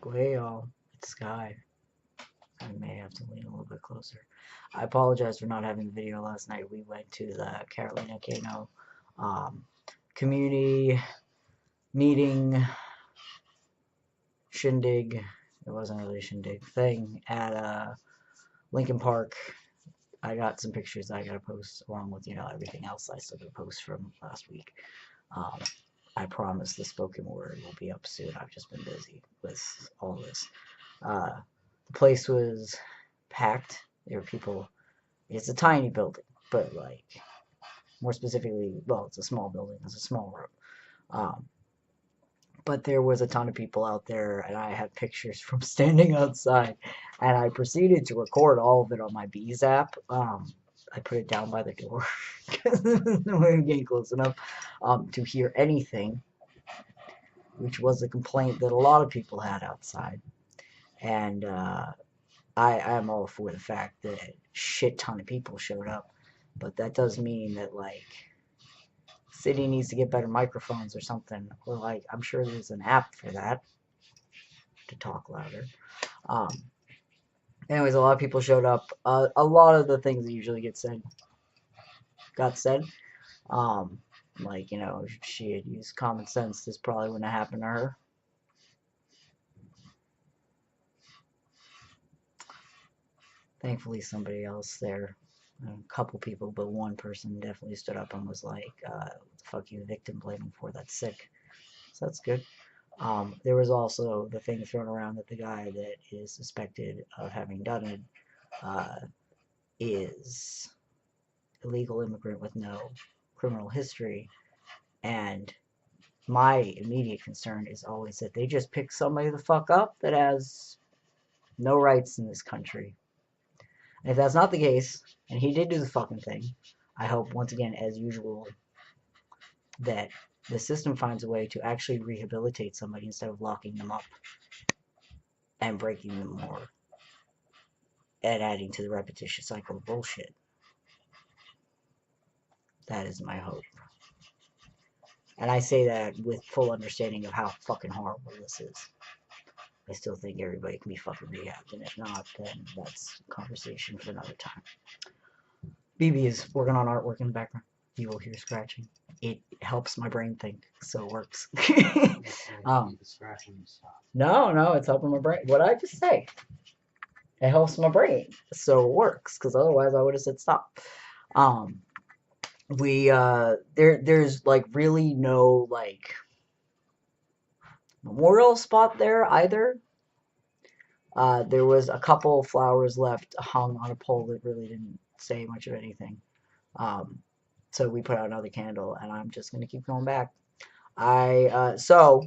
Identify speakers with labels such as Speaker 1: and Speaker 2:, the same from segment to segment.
Speaker 1: Way all sky. I may have to lean a little bit closer. I apologize for not having a video last night. We went to the Carolina Kano um, community meeting shindig. It wasn't really a shindig thing at Lincoln Park. I got some pictures I gotta post along with everything else I still gotta post from last week. Um, I promise the spoken word will be up soon. I've just been busy with all this. The place was packed. There were people. It's a tiny building, but like more specifically, well, it's a small building. It's a small room. Um, but there was a ton of people out there, and I had pictures from standing outside, and I proceeded to record all of it on my Bees app. I put it down by the door because no way I'm getting close enough to hear anything, which was a complaint that a lot of people had outside. And I'm all for the fact that a shit ton of people showed up, but that does mean that like city needs to get better microphones or something, or like I'm sure there's an app for that to talk louder. Um, Anyways, a lot of people showed up. A lot of the things that usually get said got said. Um, like if she had used common sense, this probably wouldn't have happened to her. Thankfully, somebody else there, a couple people, but one person definitely stood up and was like, "Fuck you, victim blaming for that's sick." So that's good. There was also the thing thrown around that the guy that is suspected of having done it uh, is illegal immigrant with no criminal history. And my immediate concern is always that they just pick somebody the fuck up that has no rights in this country. And if that's not the case, and he did do the fucking thing, I hope once again, as usual, that the system finds a way to actually rehabilitate somebody instead of locking them up and breaking them more and adding to the repetitious cycle of bullshit. That is my hope. And I say that with full understanding of how fucking horrible this is. I still think everybody can be fucking rehabbed, and if not, then that's a conversation for another time. BB is working on artwork in the background. You will hear scratching. It helps my brain think, so it works. um, no, it's helping my brain. What I just say? It helps my brain, so it works. Because otherwise, I would have said stop. Um, there's like really no like memorial spot there either. There was a couple flowers left hung on a pole that really didn't say much of anything. Um, so we put out another candle, and I'm just gonna keep going back. So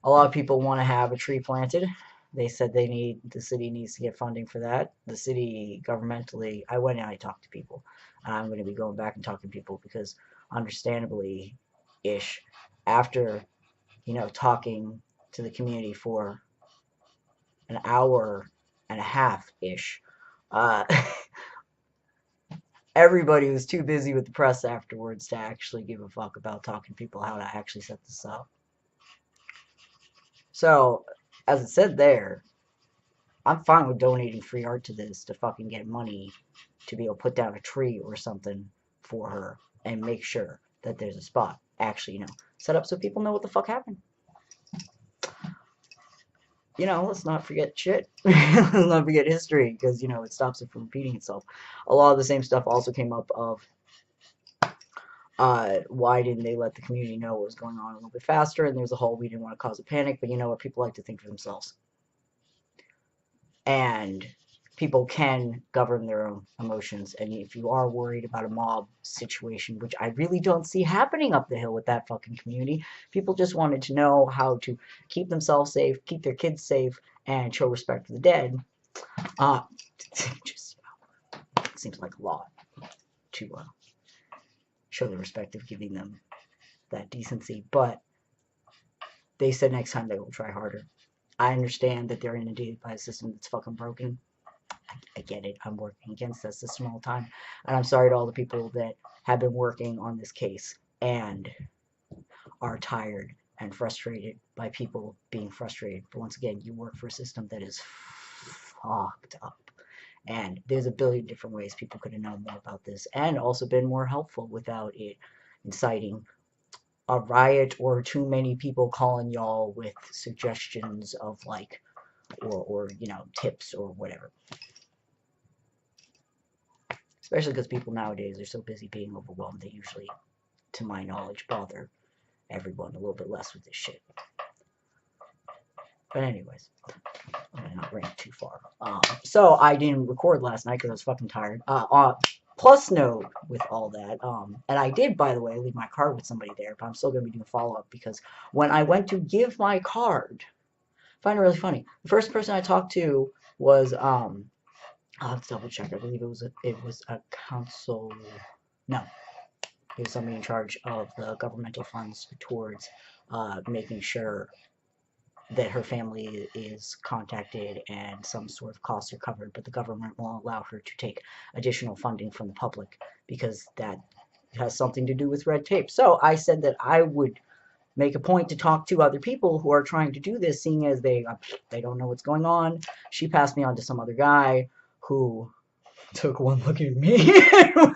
Speaker 1: a lot of people want to have a tree planted. They said the city needs to get funding for that. The city governmentally, I went and I talked to people, and I'm going to be going back and talking to people because, understandably, ish, after talking to the community for an hour and a half ish, uh, everybody was too busy with the press afterwards to actually give a fuck about talking to people how to actually set this up. So, as it said there, I'm fine with donating free art to this to fucking get money to be able to put down a tree or something for her and make sure that there's a spot actually, set up so people know what the fuck happened. Let's not forget shit. Let's not forget history because, it stops it from repeating itself. A lot of the same stuff also came up of why didn't they let the community know what was going on a little bit faster? And there's a whole we didn't want to cause a panic, but you know what? People like to think for themselves. And people can govern their own emotions. And if you are worried about a mob situation, which I really don't see happening up the hill with that fucking community, people just wanted to know how to keep themselves safe, keep their kids safe, and show respect for the dead. Just seems like a lot to show the respect of giving them that decency. But they said next time they will try harder. I understand that they're inundated by a system that's fucking broken. I get it. I'm working against that system all the time. And I'm sorry to all the people that have been working on this case and are tired and frustrated by people being frustrated. But once again, you work for a system that is fucked up. And there's a billion different ways people could have known more about this and also been more helpful without it inciting a riot or too many people calling y'all with suggestions of like or you know, tips or whatever. Especially because people nowadays are so busy being overwhelmed, they usually, to my knowledge, bother everyone a little bit less with this shit. But anyways, I'm gonna not rant too far. So I didn't record last night because I was fucking tired. Plus note with all that, and I did, by the way, leave my card with somebody there, but I'm still gonna be doing follow-up because when I went to give my card, I find it really funny. The first person I talked to was I'll have to double check. I believe it was a council. No, it was somebody in charge of the governmental funds towards making sure that her family is contacted and some sort of costs are covered, but the government won't allow her to take additional funding from the public because that has something to do with red tape. So I said that I would make a point to talk to other people who are trying to do this, seeing as they don't know what's going on. She passed me on to some other guy who took one look at me and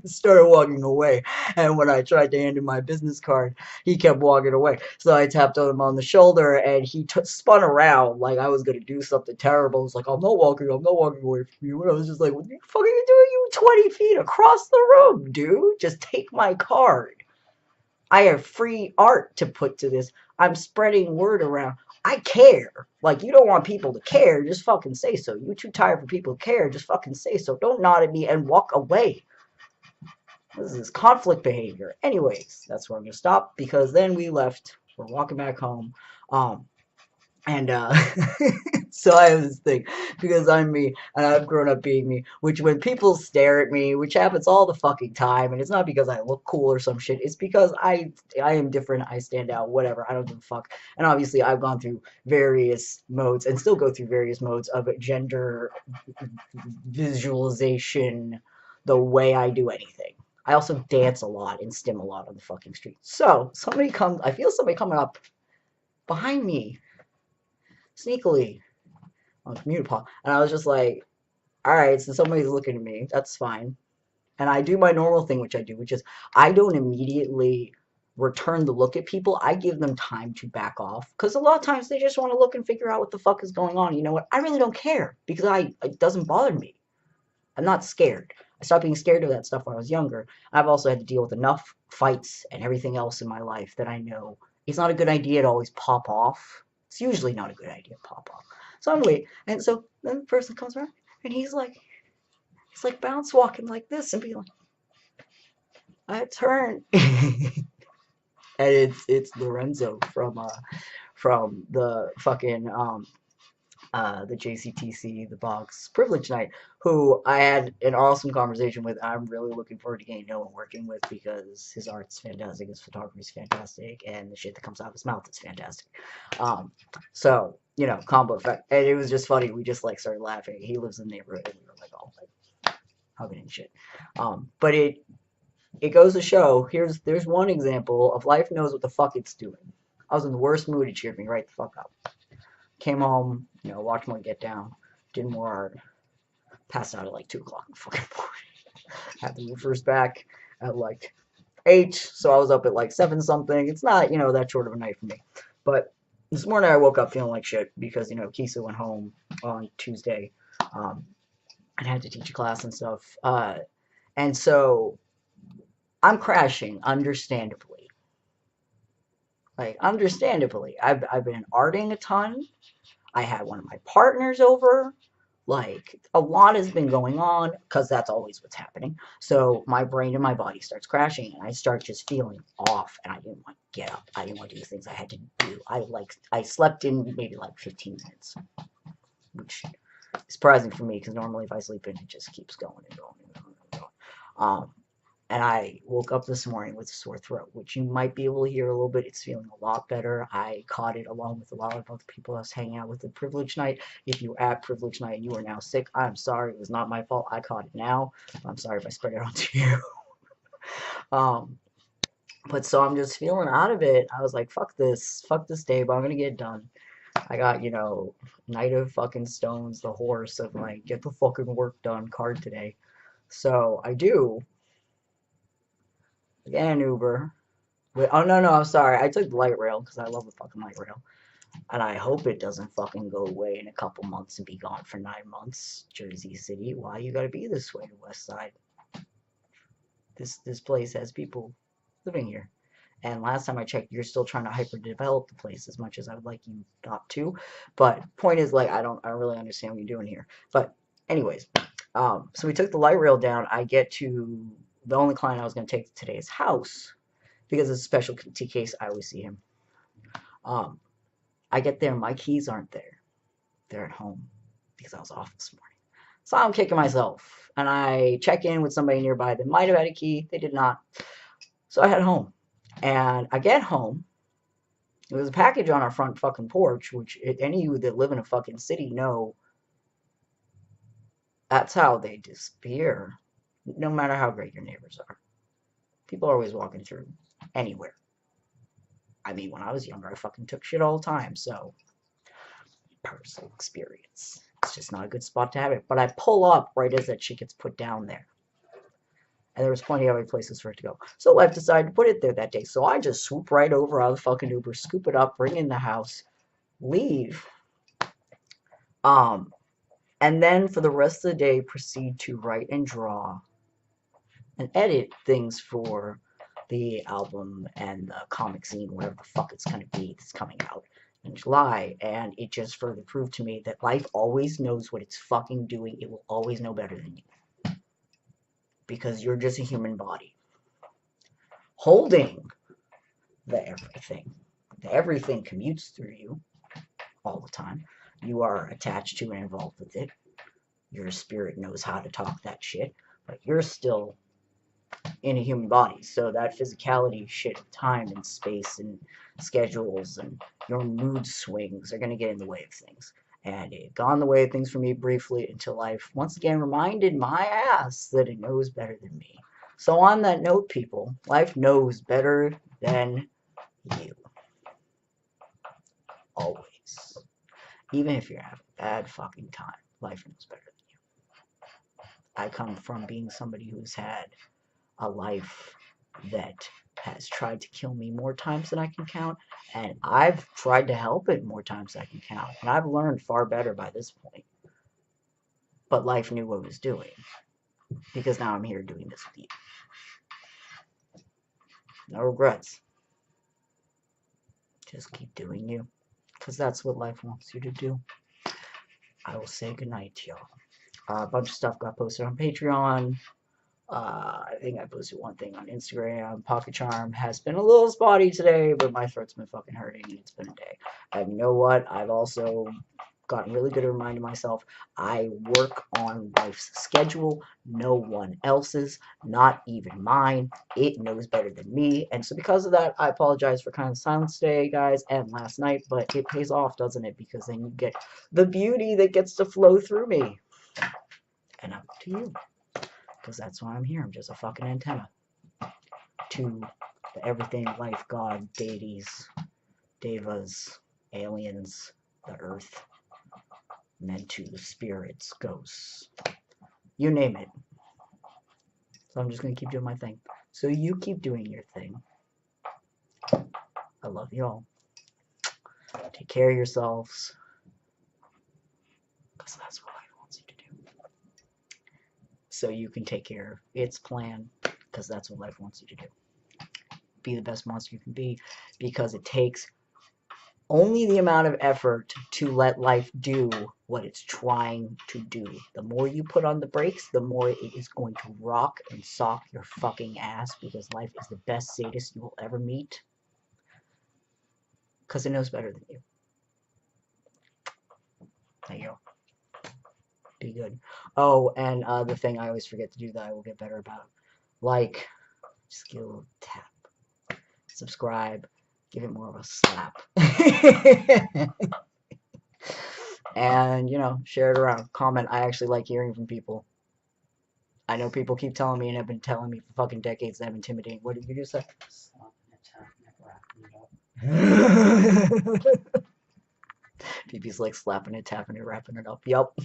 Speaker 1: started walking away. And when I tried to hand him my business card, he kept walking away. So I tapped him on the shoulder, and he spun around like I was going to do something terrible. He was like, I'm not walking away from you. And I was just like, what the fuck are you doing? You 20 feet across the room, dude. Just take my card. I have free art to put to this. I'm spreading word around. I care. Like, you don't want people to care, just fucking say so. You too tired for people to care, just fucking say so. Don't nod at me and walk away. This is conflict behavior. Anyways, that's where I'm going to stop, because then we left. We're walking back home. And so I have this thing, because I'm me, and I've grown up being me, which when people stare at me, which happens all the fucking time, and it's not because I look cool or some shit, it's because I am different, I stand out, whatever, I don't give a fuck. And obviously I've gone through various modes, and still go through various modes of gender visualization, the way I do anything. I also dance a lot and stim a lot on the fucking street. So, I feel somebody coming up behind me, sneakily, on Communipal, and I was just like, alright, so somebody's looking at me, that's fine. And I do my normal thing, which is I don't immediately return the look at people. I give them time to back off, because a lot of times they just want to look and figure out what the fuck is going on. You know what? I really don't care, because it doesn't bother me. I'm not scared. I stopped being scared of that stuff when I was younger. I've also had to deal with enough fights and everything else in my life that I know it's not a good idea to always pop off. It's usually not a good idea to pop off. So I'm waiting. And so then the person comes around, and he's like bounce walking like this and be like, I turn. And it's Lorenzo from the fucking the JCTC, the box privilege night, who I had an awesome conversation with. I'm really looking forward to getting to know and working with, because his art's fantastic, his photography is fantastic, and the shit that comes out of his mouth is fantastic. So, you know, combo effect. And it was just funny. We just like started laughing. He lives in the neighborhood, and we were like all like hugging and shit. But it goes to show, there's one example of life knows what the fuck it's doing. I was in the worst mood, it cheered me right the fuck up. Came home, you know, watched my Get Down, did more art, passed out at like 2 o'clock in the fucking morning. Had the roofers back at like 8, so I was up at like 7 something. It's not, you know, that short of a night for me. But this morning I woke up feeling like shit because, you know, Kisa went home on Tuesday and had to teach a class and stuff. And so I'm crashing, understandably. Like, understandably. I've been arting a ton. I had one of my partners over. Like, a lot has been going on, because that's always what's happening. So my brain and my body starts crashing, and I start just feeling off, and I didn't want to get up. I didn't want to do the things I had to do. I slept in maybe like 15 minutes, which is surprising for me, because normally if I sleep in, it just keeps going and going and going and going. And I woke up this morning with a sore throat, which you might be able to hear a little bit. It's feeling a lot better. I caught it along with a lot of other people I was hanging out with at Privilege Night. If you were at Privilege Night and you are now sick, I'm sorry. It was not my fault. I caught it now. I'm sorry if I spread it onto you. But so I'm just feeling out of it. I was like, fuck this day, but I'm gonna get it done. I got, Knight of fucking Stones, the horse of like, get the fucking work done card today. So I do. Get an Uber. Wait, oh no, I'm sorry. I took the light rail because I love the fucking light rail. And I hope it doesn't fucking go away in a couple months and be gone for 9 months. Jersey City, why you gotta be this way, West Side? This place has people living here. And last time I checked, you're still trying to hyper develop the place as much as I would like you not to. But point is, like, I don't really understand what you're doing here. But anyways, so we took the light rail down. I get to the only client I was going to take to today's house because it's a specialty case. I always see him. I get there, my keys aren't there. They're at home because I was off this morning. So I'm kicking myself. And I check in with somebody nearby that might have had a key. They did not. So I head home. And I get home. There was a package on our front fucking porch, which any of you that live in a fucking city know that's how they disappear. No matter how great your neighbors are. People are always walking through anywhere. I mean, when I was younger, I fucking took shit all the time, so personal experience. It's just not a good spot to have it. But I pull up right as that shit gets put down there. And there was plenty of other places for it to go. So Life decided to put it there that day. So I just swoop right over out of the fucking Uber, scoop it up, bring it in the house, leave. And then for the rest of the day, proceed to write and draw and edit things for the album and the comic scene, whatever the fuck it's going to be that's coming out in July. And it just further proved to me that life always knows what it's fucking doing. It will always know better than you. Because you're just a human body. Holding the everything. The everything commutes through you all the time. You are attached to and involved with it. Your spirit knows how to talk that shit. But you're still in a human body. So that physicality shit of time and space and schedules and your mood swings are going to get in the way of things. And it got in the way of things for me briefly until life once again reminded my ass that it knows better than me. So on that note, people, life knows better than you. Always. Even if you're having a bad fucking time, life knows better than you. I come from being somebody who's had a life that has tried to kill me more times than I can count, and I've tried to help it more times than I can count, and I've learned far better by this point. But life knew what it was doing, because now I'm here doing this with you. No regrets. Just keep doing you, because that's what life wants you to do. I will say goodnight to y'all. A bunch of stuff got posted on Patreon. I think I posted one thing on Instagram. Pocket Charm has been a little spotty today, but my throat's been fucking hurting and it's been a day. And you know what? I've also gotten really good at reminding myself I work on life's schedule, no one else's, not even mine. It knows better than me. And so because of that, I apologize for kind of silence today, guys, and last night, but it pays off, doesn't it? Because then you get the beauty that gets to flow through me. And up to you. Because that's why I'm here. I'm just a fucking antenna to the everything, life, God, deities, devas, aliens, the earth, meant to the spirits, ghosts, you name it. So I'm just going to keep doing my thing. So you keep doing your thing. I love you all. Take care of yourselves. Because that's what life wants you to do. So you can take care of its plan. Because that's what life wants you to do. Be the best monster you can be. Because it takes only the amount of effort to let life do what it's trying to do. The more you put on the brakes, the more it is going to rock and sock your fucking ass, because life is the best sadist you will ever meet. Because it knows better than you. There you go. Be good. Oh, and the thing I always forget to do that I will get better about. Like, just give a little tap. Subscribe. Give it more of a slap. And, share it around. Comment. I actually like hearing from people. I know people keep telling me and have been telling me for fucking decades that I'm intimidating. What did you just say? BB's like slapping it, tapping it, wrapping it up. Yup.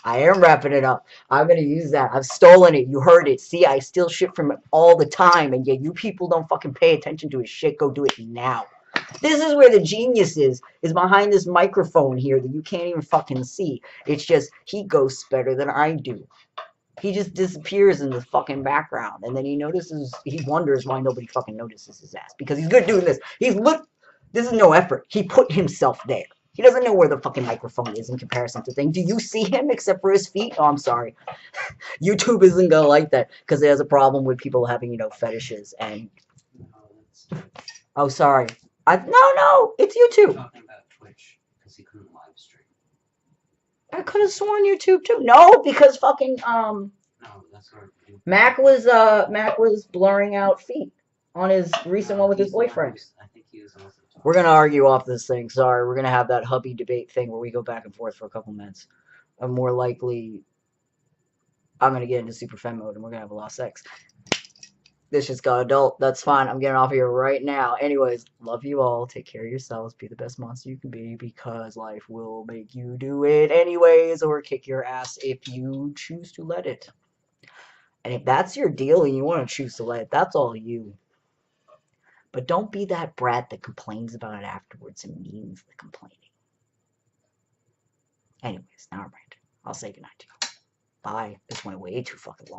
Speaker 1: I am wrapping it up. I'm gonna use that. I've stolen it. You heard it. See, I steal shit from him all the time, and yet you people don't fucking pay attention to his shit. Go do it now. This is where the genius is behind this microphone here that you can't even fucking see. It's just, he ghosts better than I do. He just disappears in the fucking background, and then he wonders why nobody fucking notices his ass. Because he's good doing this. This is no effort. He put himself there. He doesn't know where the fucking microphone is in comparison to things. Do you see him except for his feet? Oh, I'm sorry. YouTube isn't gonna like that because it has a problem with people having, fetishes and... Oh, sorry. No, it's YouTube.
Speaker 2: Talking about Twitch because he couldn't live stream.
Speaker 1: I could have sworn YouTube too. No, because fucking
Speaker 2: No, that's where
Speaker 1: Mac was blurring out feet on his recent one with his boyfriend.
Speaker 2: I think he was also talking.
Speaker 1: We're gonna argue off this thing. Sorry, we're gonna have that hubby debate thing where we go back and forth for a couple minutes. I'm more likely I'm gonna get into super fem mode and we're gonna have a lot of sex. This just got adult. That's fine. I'm getting off here right now. Anyways, love you all. Take care of yourselves. Be the best monster you can be because life will make you do it anyways or kick your ass if you choose to let it. And if that's your deal and you want to choose to let it, that's all you. But don't be that brat that complains about it afterwards and means the complaining. Anyways, now I'm ranting. I'll say goodnight to you. Bye. This went way too fucking long.